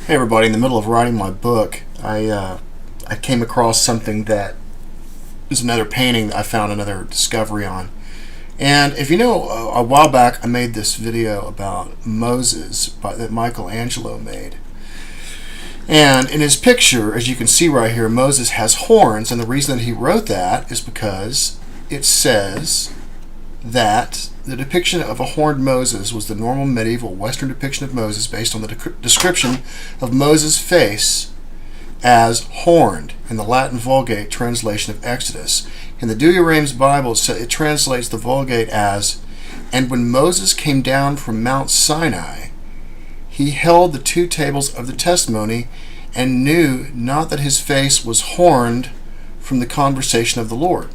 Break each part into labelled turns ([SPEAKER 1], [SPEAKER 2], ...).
[SPEAKER 1] Hey everybody, in the middle of writing my book, I came across something that is another painting that I found another discovery on. And if you know, a while back I made this video about Moses that Michelangelo made. And in his picture, as you can see right here, Moses has horns, and the reason that he wrote that is because it says that the depiction of a horned Moses was the normal medieval Western depiction of Moses based on the description of Moses' face as horned in the Latin Vulgate translation of Exodus. In the Douay-Rheims Bible, it translates the Vulgate as, "And when Moses came down from Mount Sinai, he held the two tables of the testimony and knew not that his face was horned from the conversation of the Lord."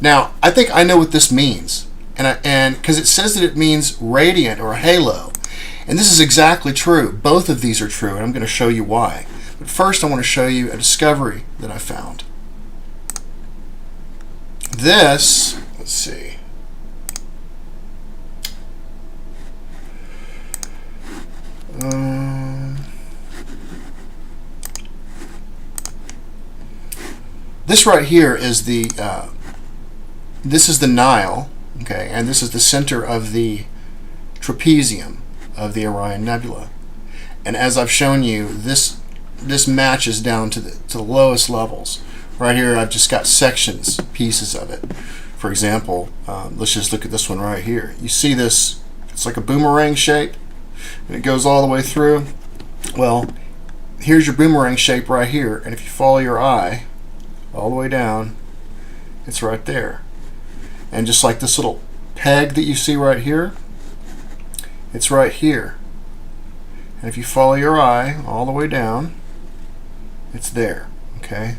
[SPEAKER 1] Now, I think I know what this means, and because it says that it means radiant or halo, and this is exactly true. Both of these are true, and I'm going to show you why. But first, I want to show you a discovery that I found. This, let's see. This right here is this is the Nile, okay, and this is the center of the trapezium of the Orion Nebula. And as I've shown you, this matches down to the lowest levels. Right here, I've just got sections, pieces of it. For example, let's just look at this one right here. You see this? It's like a boomerang shape, and it goes all the way through. Well, here's your boomerang shape right here, and if you follow your eye all the way down, it's right there. And just like this little peg that you see right here, it's right here. And if you follow your eye all the way down, it's there, okay?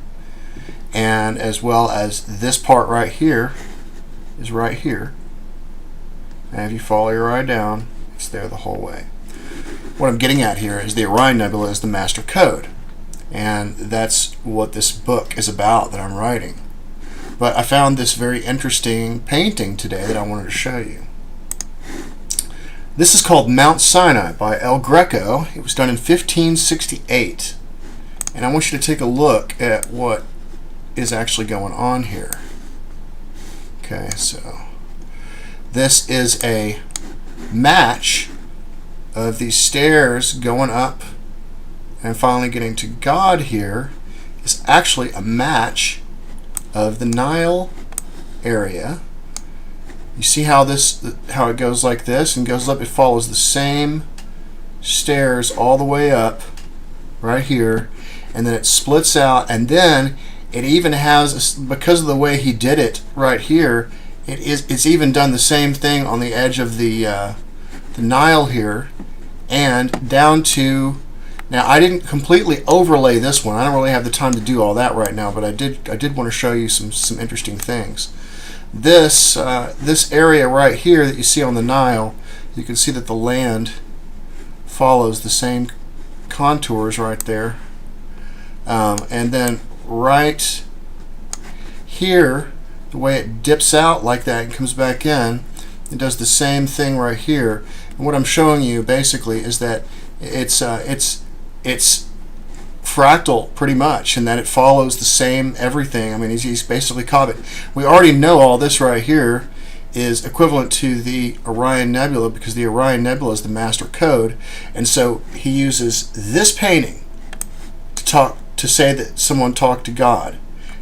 [SPEAKER 1] And as well as this part right here is right here. And if you follow your eye down, it's there the whole way. What I'm getting at here is the Orion Nebula is the master code. And that's what this book is about that I'm writing. But I found this very interesting painting today that I wanted to show you. This is called Mount Sinai by El Greco. It was done in 1568. And I want you to take a look at what is actually going on here. Okay, so this is a match of these stairs going up and finally getting to God. Here is actually a match of the Nile area. You see how it goes like this and goes up? It follows the same stairs all the way up right here, and then it splits out, and then it even has, because of the way he did it right here, it's even done the same thing on the edge of the Nile here, and down to. Now, I didn't completely overlay this one. I don't really have the time to do all that right now, but I did want to show you some interesting things. This area right here that you see on the Nile, you can see that the land follows the same contours right there. And then right here, the way it dips out like that and comes back in, it does the same thing right here. And what I'm showing you basically is that it's fractal pretty much, and that it follows the same everything. I mean, he's basically copied. We already know all this right here is equivalent to the Orion Nebula because the Orion Nebula is the master code, and so he uses this painting to say that someone talked to God.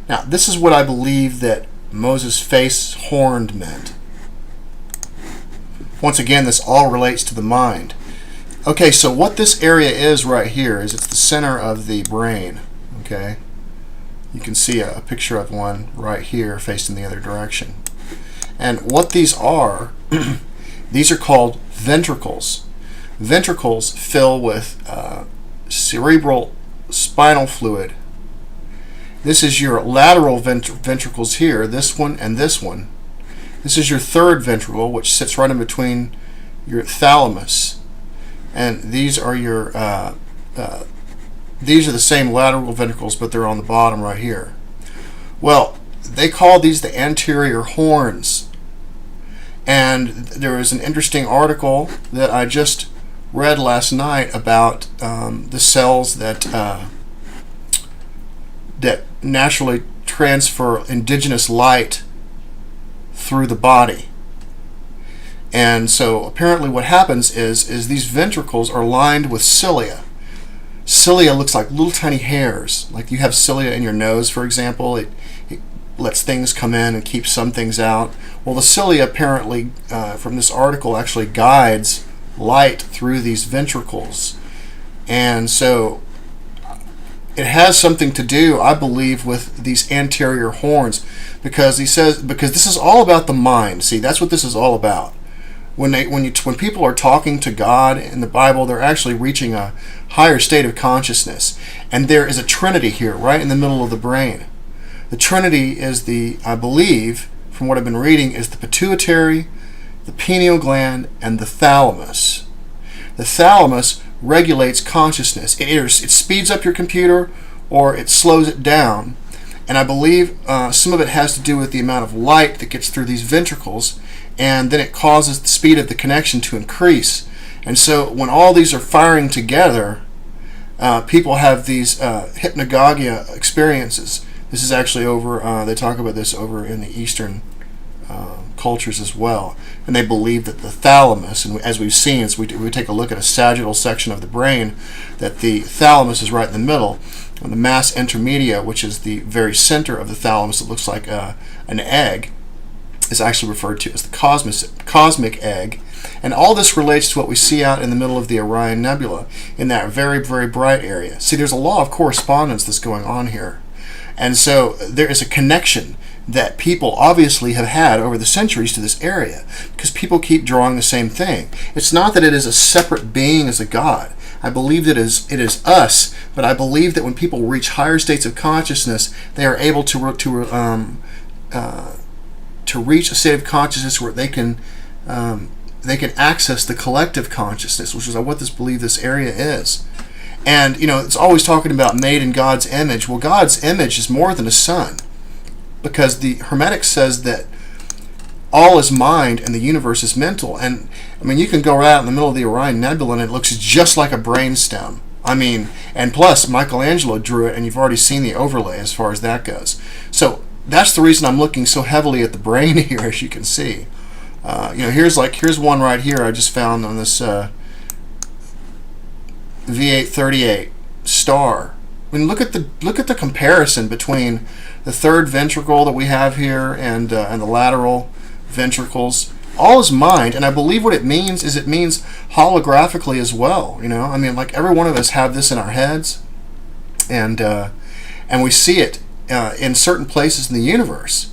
[SPEAKER 1] Now, this is what I believe that Moses' face horned meant. Once again, this all relates to the mind. Okay, so what this area is right here is it's the center of the brain, okay? You can see a picture of one right here facing the other direction. And what these are, these are called ventricles. Ventricles fill with cerebral spinal fluid. This is your lateral ventricles here, this one and this one. This is your third ventricle, which sits right in between your thalamus. And these are your these are the same lateral ventricles, but they're on the bottom right here. Well, they call these the anterior horns. And there is an interesting article that I just read last night about the cells that naturally transfer indigenous light through the body. And so apparently what happens is these ventricles are lined with cilia. Cilia looks like little tiny hairs. Like you have cilia in your nose, for example. It lets things come in and keeps some things out. Well, the cilia apparently, from this article, actually guides light through these ventricles. And so it has something to do, I believe, with these anterior horns, because this is all about the mind. See, that's what this is all about. When people are talking to God in the Bible, they're actually reaching a higher state of consciousness. And there is a trinity here, right in the middle of the brain. The trinity is I believe, from what I've been reading, is the pituitary, the pineal gland, and the thalamus. The thalamus regulates consciousness. It speeds up your computer or it slows it down. And I believe some of it has to do with the amount of light that gets through these ventricles, and then it causes the speed of the connection to increase. And so when all these are firing together, people have these hypnagogia experiences. This is actually over, they talk about this over in the Eastern cultures as well. And they believe that the thalamus, and as we've seen, as we take a look at a sagittal section of the brain, that the thalamus is right in the middle, and the mass intermedia, which is the very center of the thalamus, it looks like an egg, is actually referred to as the cosmic egg. And all this relates to what we see out in the middle of the Orion Nebula, in that very, very bright area. See, there's a law of correspondence that's going on here. And so there is a connection that people obviously have had over the centuries to this area, because people keep drawing the same thing. It's not that it is a separate being as a God. I believe that it is us, but I believe that when people reach higher states of consciousness, they are able to reach a state of consciousness where they can access the collective consciousness, which is what this area is. And it's always talking about made in God's image. Well, God's image is more than a sun, because the Hermetic says that all is mind and the universe is mental. And I mean, you can go right out in the middle of the Orion Nebula and it looks just like a brainstem. I mean, and plus Michelangelo drew it, and you've already seen the overlay as far as that goes. So that's the reason I'm looking so heavily at the brain here, as you can see. Here's one right here I just found on this V838 star. I mean, look at the comparison between the third ventricle that we have here and the lateral ventricles. All is mind, and I believe what it means is it means holographically as well. I mean, like every one of us have this in our heads, and we see it in certain places in the universe.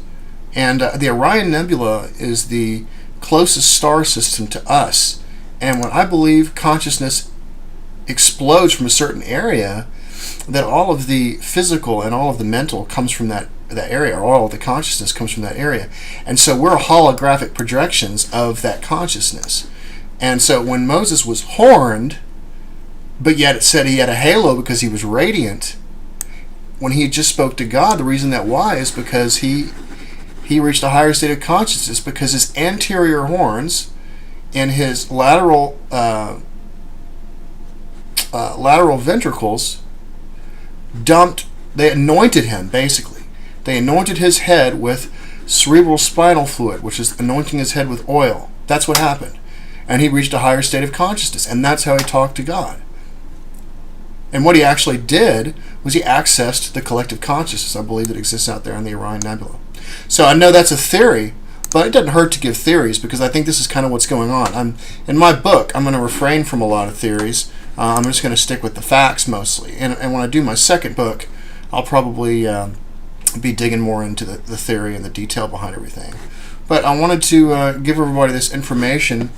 [SPEAKER 1] And the Orion Nebula is the closest star system to us. And when I believe consciousness explodes from a certain area, that all of the physical and all of the mental comes from that area, or all of the consciousness comes from that area. And so we're holographic projections of that consciousness. And so when Moses was horned, but yet it said he had a halo because he was radiant, when he just spoke to God, the reason that why is because he reached a higher state of consciousness, because his anterior horns and his lateral ventricles they anointed him, basically. They anointed his head with cerebral spinal fluid, which is anointing his head with oil. That's what happened. And he reached a higher state of consciousness, and that's how he talked to God. And what he actually did was he accessed the collective consciousness, I believe, that exists out there in the Orion Nebula. So I know that's a theory, but it doesn't hurt to give theories, because I think this is kind of what's going on. In my book, I'm going to refrain from a lot of theories. I'm just going to stick with the facts mostly. And when I do my second book, I'll probably be digging more into the theory and the detail behind everything. But I wanted to give everybody this information.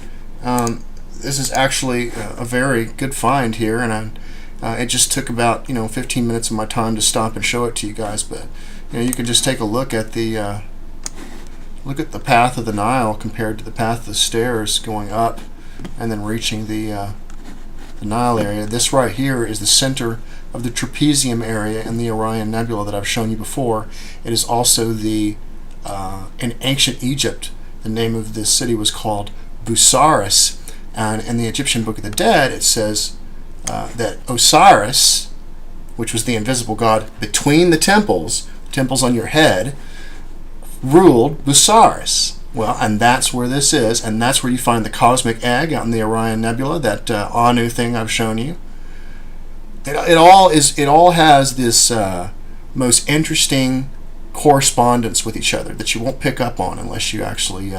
[SPEAKER 1] This is actually a very good find here, and it just took about 15 minutes of my time to stop and show it to you guys. But you can just take a look at the path of the Nile compared to the path of the stairs going up and then reaching the Nile area. This right here is the center of the trapezium area in the Orion Nebula that I've shown you before. It is also in ancient Egypt, the name of this city was called Busaris, And in the Egyptian Book of the Dead, it says that Osiris, which was the invisible god between the temples on your head, ruled Busaris. Well, and that's where this is, and that's where you find the cosmic egg out in the Orion Nebula, that Anu thing I've shown you. It all has this most interesting correspondence with each other that you won't pick up on unless you actually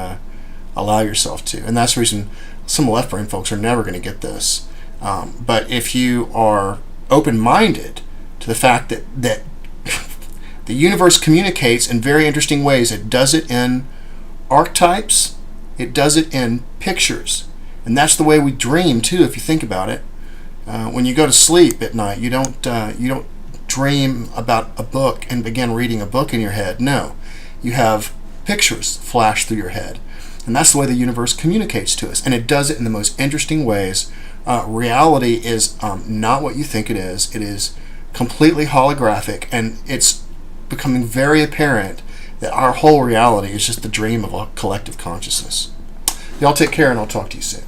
[SPEAKER 1] allow yourself to. And that's the reason some left brain folks are never going to get this. But if you are open-minded to the fact that the universe communicates in very interesting ways, it does it in archetypes, it does it in pictures, and that's the way we dream too. If you think about it, when you go to sleep at night, you don't dream about a book and begin reading a book in your head. No, you have pictures flash through your head, and that's the way the universe communicates to us, and it does it in the most interesting ways. Reality is not what you think it is. It is completely holographic, and it's becoming very apparent that our whole reality is just the dream of a collective consciousness. Y'all take care, and I'll talk to you soon.